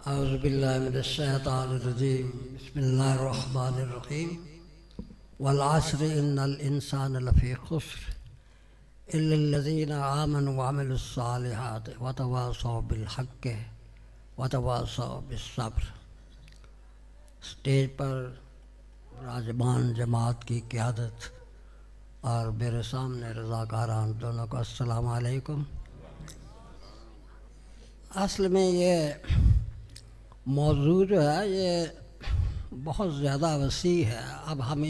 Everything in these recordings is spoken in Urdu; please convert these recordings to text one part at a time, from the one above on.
اعوذ باللہ من الشیطان الرجیم بسم اللہ الرحمن الرحیم والعصر ان الانسان لفی خسر الا الذین آمنوا وعملوا الصالحات وتواصوا بالحق وتواصوا بالصبر۔ اسٹیج پر راجبان جماعت کی قیادت اور میرے سامنے رضاکاران دونوں کو السلام علیکم۔ اصل میں یہ موضوع جو ہے یہ بہت زیادہ وسیع ہے۔ اب ہم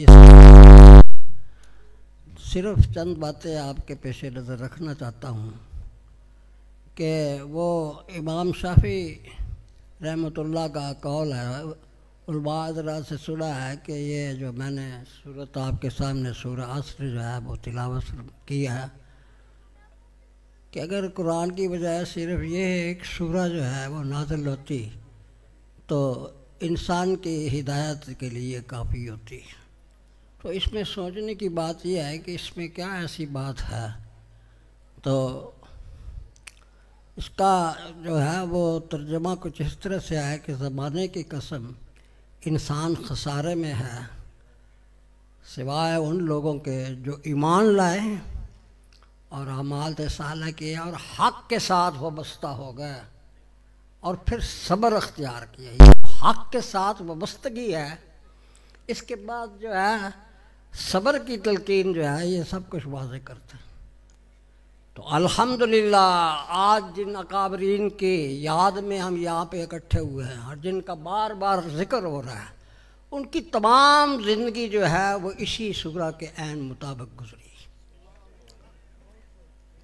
صرف چند باتیں آپ کے پیش نظر رکھنا چاہتا ہوں کہ وہ امام شافعی رحمۃ اللہ کا قول ہے، علماء حضرات سے سنا ہے کہ یہ جو میں نے صورت آپ کے سامنے سورہ عصر جو ہے وہ تلاوت کی ہے کہ اگر قرآن کی بجائے صرف یہ ایک سورہ جو ہے وہ نازل ہوتی تو انسان کی ہدایت کے لیے کافی ہوتی۔ تو اس میں سوچنے کی بات یہ ہے کہ اس میں کیا ایسی بات ہے، تو اس کا جو ہے وہ ترجمہ کچھ اس طرح سے ہے کہ زمانے کی قسم انسان خسارے میں ہے سوائے ان لوگوں کے جو ایمان لائے اور اعمال صالحہ کیے اور حق کے ساتھ وابستہ ہو گئے اور پھر صبر اختیار کیا۔ یہ حق کے ساتھ وابستگی ہے، اس کے بعد جو ہے صبر کی تلقین جو ہے یہ سب کچھ واضح کرتا ہے۔ تو الحمدللہ آج جن اکابرین کی یاد میں ہم یہاں پہ اکٹھے ہوئے ہیں اور جن کا بار بار ذکر ہو رہا ہے، ان کی تمام زندگی جو ہے وہ اسی سورہ کے عین مطابق گزری۔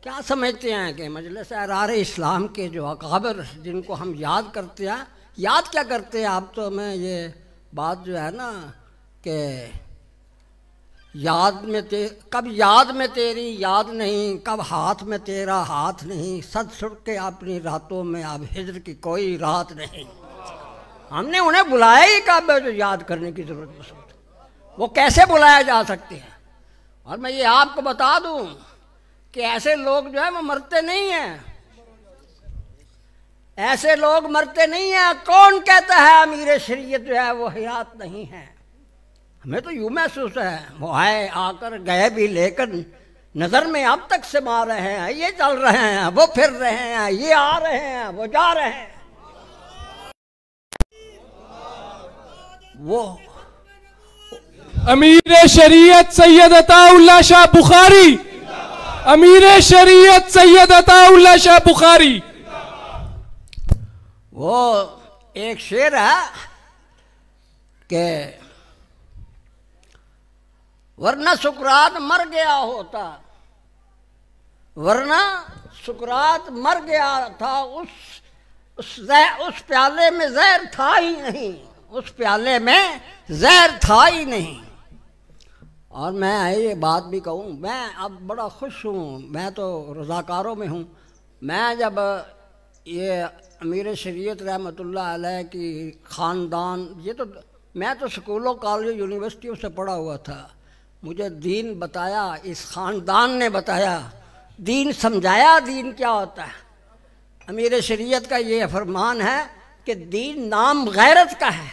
کیا سمجھتے ہیں کہ مجلس احرار اسلام کے جو اکابر جن کو ہم یاد کرتے ہیں، یاد کیا کرتے ہیں؟ اب تو میں یہ بات جو ہے نا کہ کب یاد میں تیری یاد نہیں، کب ہاتھ میں تیرا ہاتھ نہیں، صد سڑ کے اپنی راتوں میں اب ہجر کی کوئی رات نہیں۔ ہم نے انہیں بلایا ہی کب جو یاد کرنے کی ضرورت محسوس، وہ کیسے بلایا جا سکتے ہیں؟ اور میں یہ آپ کو بتا دوں کہ ایسے لوگ جو ہے وہ مرتے نہیں ہیں، ایسے لوگ مرتے نہیں ہیں۔ کون کہتا ہے امیر شریعت جو ہے وہ حیات نہیں ہے؟ ہمیں تو یوں محسوس ہے وہ آئے آ کر گئے بھی، لیکن نظر میں اب تک سما رہے ہیں، یہ چل رہے ہیں، وہ پھر رہے ہیں، یہ آ رہے ہیں، وہ جا رہے ہیں۔ وہ امیر شریعت سید عطا اللہ شاہ بخاری، امیر شریعت سید عطا اللہ شاہ بخاری۔ وہ ایک شعر ہے کہ ورنہ سقراط مر گیا ہوتا، ورنہ سقراط مر گیا تھا، اس پیالے میں زہر تھا ہی نہیں، اس پیالے میں زہر تھا ہی نہیں۔ اور میں یہ بات بھی کہوں، میں اب بڑا خوش ہوں، میں تو رضاکاروں میں ہوں۔ میں جب یہ امیر شریعت رحمۃ اللہ علیہ کی خاندان، یہ تو میں تو سکولوں کالجوں یونیورسٹیوں سے پڑھا ہوا تھا، مجھے دین بتایا اس خاندان نے بتایا، دین سمجھایا دین کیا ہوتا ہے۔ امیر شریعت کا یہ فرمان ہے کہ دین نام غیرت کا ہے،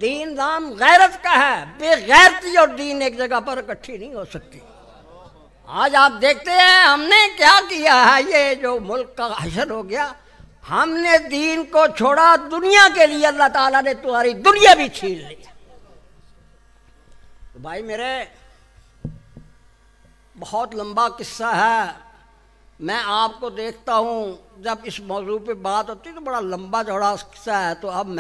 دین نام غیرت کا ہے، بے غیرتی اور دین ایک جگہ پر اکٹھی نہیں ہو سکتی۔ آج آپ دیکھتے ہیں ہم نے کیا کیا ہے، یہ جو ملک کا حشر ہو گیا، ہم نے دین کو چھوڑا دنیا کے لیے، اللہ تعالیٰ نے تمہاری دنیا بھی چھین لی۔ تو بھائی میرے بہت لمبا قصہ ہے، میں آپ کو دیکھتا ہوں جب اس موضوع پہ بات ہوتی تو بڑا لمبا چوڑا قصہ ہے۔ تو اب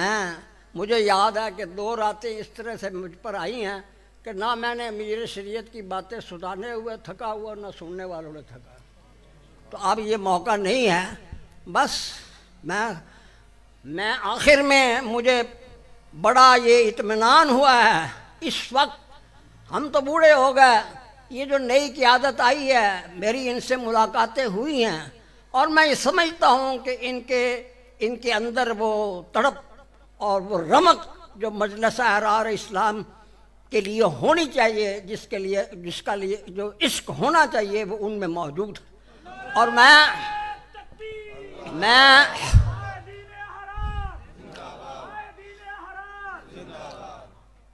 مجھے یاد ہے کہ 2 راتیں اس طرح سے مجھ پر آئی ہیں کہ نہ میں نے امیر شریعت کی باتیں سنانے ہوئے تھکا ہوا، نہ سننے والوں نے تھکا۔ تو اب یہ موقع نہیں ہے، بس میں آخر میں مجھے بڑا یہ اطمینان ہوا ہے۔ اس وقت ہم تو بوڑھے ہو گئے، یہ جو نئی قیادت آئی ہے، میری ان سے ملاقاتیں ہوئی ہیں اور میں یہ سمجھتا ہوں کہ ان کے اندر وہ تڑپ اور وہ رمق جو مجلس احرار اسلام کے لیے ہونی چاہیے، جس کا لیے جو عشق ہونا چاہیے وہ ان میں موجود ہے۔ اور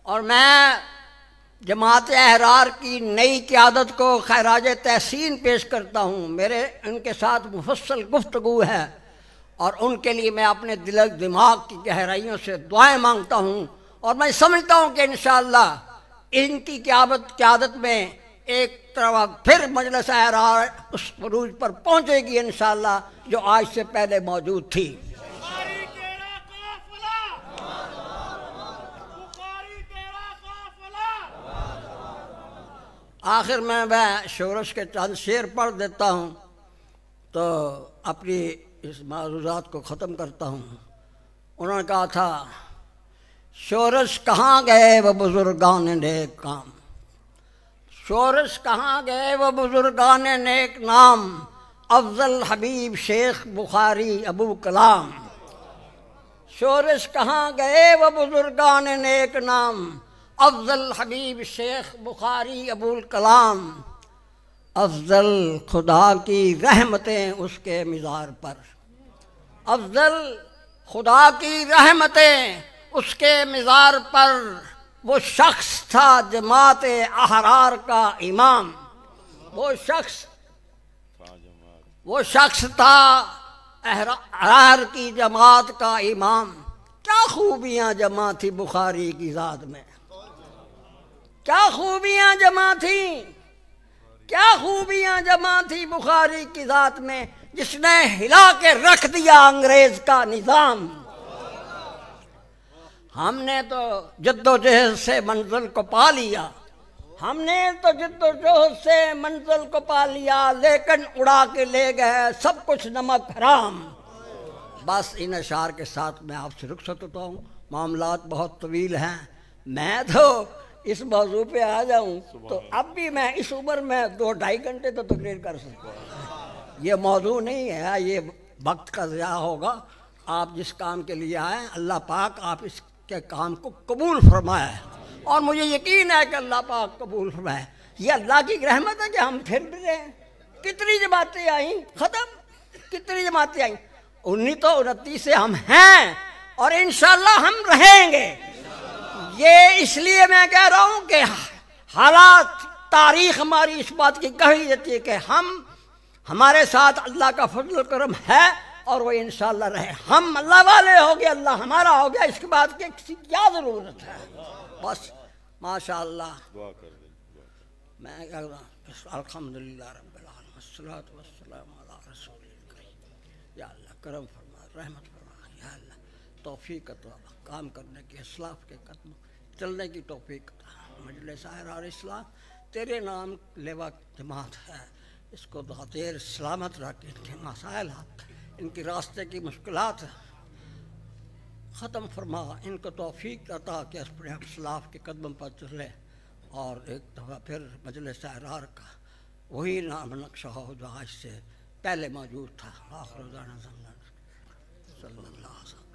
اور میں جماعت احرار کی نئی قیادت کو خراج تحسین پیش کرتا ہوں. میرے ان کے ساتھ مفصل گفتگو ہے اور ان کے لیے میں اپنے دل و دماغ کی گہرائیوں سے دعائیں مانگتا ہوں، اور میں سمجھتا ہوں کہ انشاءاللہ ان کی قیادت میں ایک طرف پھر مجلس احرار اس عروج پر پہنچے گی انشاءاللہ جو آج سے پہلے موجود تھی. آخر میں شورش کے چند شعر پڑھ دیتا ہوں تو اپنی اس معروضات کو ختم کرتا ہوں. انہوں نے کہا تھا شورش کہاں گئے وہ بزرگان نیک کام، شورش کہاں گئے وہ بزرگان نیک نام، افضل حبیب شیخ بخاری ابو کلام. شورش کہاں گئے وہ بزرگان نیک نام، افضل حبیب شیخ بخاری ابو الکلام. افضل خدا کی رحمتیں اس کے مزار پر، افضل خدا کی رحمتیں اس کے مزار پر. وہ شخص تھا جماعت احرار کا امام، وہ شخص تھا احرار کی جماعت کا امام. کیا خوبیاں جمع تھی بخاری کی ذات میں، کیا خوبیاں جمع تھیں، کیا خوبیاں جمع تھی بخاری کی ذات میں، جس نے ہلا کے رکھ دیا انگریز کا نظام. ہم نے تو جد و جہد سے منزل کو پا لیا، ہم نے تو جد و جہد سے منزل کو پا لیا، لیکن اڑا کے لے گئے سب کچھ نمک حرام. بس ان اشعار کے ساتھ میں آپ سے رخصت ہوتا ہوں. معاملات بہت طویل ہیں، میں تو اس موضوع پہ آ جاؤں تو اب بھی میں اس عمر میں 2-2.5 گھنٹے تو تقریر کر سکتا ہوں. یہ موضوع نہیں ہے، یہ وقت کا ضیاع ہوگا. آپ جس کام کے لیے آئیں اللہ پاک آپ اس کے کام کو قبول فرمائے، اور مجھے یقین ہے کہ اللہ پاک قبول فرمائے. یہ اللہ کی رحمت ہے کہ ہم پھر بھی رہے ہیں. کتنی جماعتیں آئیں ختم، کتنی جماعتیں آئیں، 29 سے ہم ہیں اور انشاءاللہ ہم رہیں گے. یہ اس لیے میں کہہ رہا ہوں کہ حالات تاریخ ہماری اس بات کی گواہی دیتی ہے کہ ہمارے ساتھ اللہ کا فضل و کرم ہے اور وہ انشاءاللہ رہے. ہم اللہ والے ہو گئے، اللہ ہمارا ہو گیا، اس کے بعد کسی کیا ضرورت ہے. بس ماشاءاللہ میں کہہ رہا ہوں الحمدللہ رب العالمین والصلاۃ والسلام علی رسول الکریم. یا اللہ کرم فرما، رحمت فرما، یا اللہ توفیق عطا، کام کرنے کی، اسلاف کے قدم چلنے کی توفیق عطا. مجلس احرار اسلام تیرے نام لیوا جماعت ہے، اس کو دیر سلامت رکھ، ان کے مسائل ان کی راستے کی مشکلات ختم فرما، ان کو توفیق عطا کہ اپنے اسلاف کے قدم پر چلے، اور ایک دفعہ پھر مجلس احرار کا وہی نام نقشہ ہو جو آج سے پہلے موجود تھا. آخر دعوانا صلی اللہ علیہ وسلم.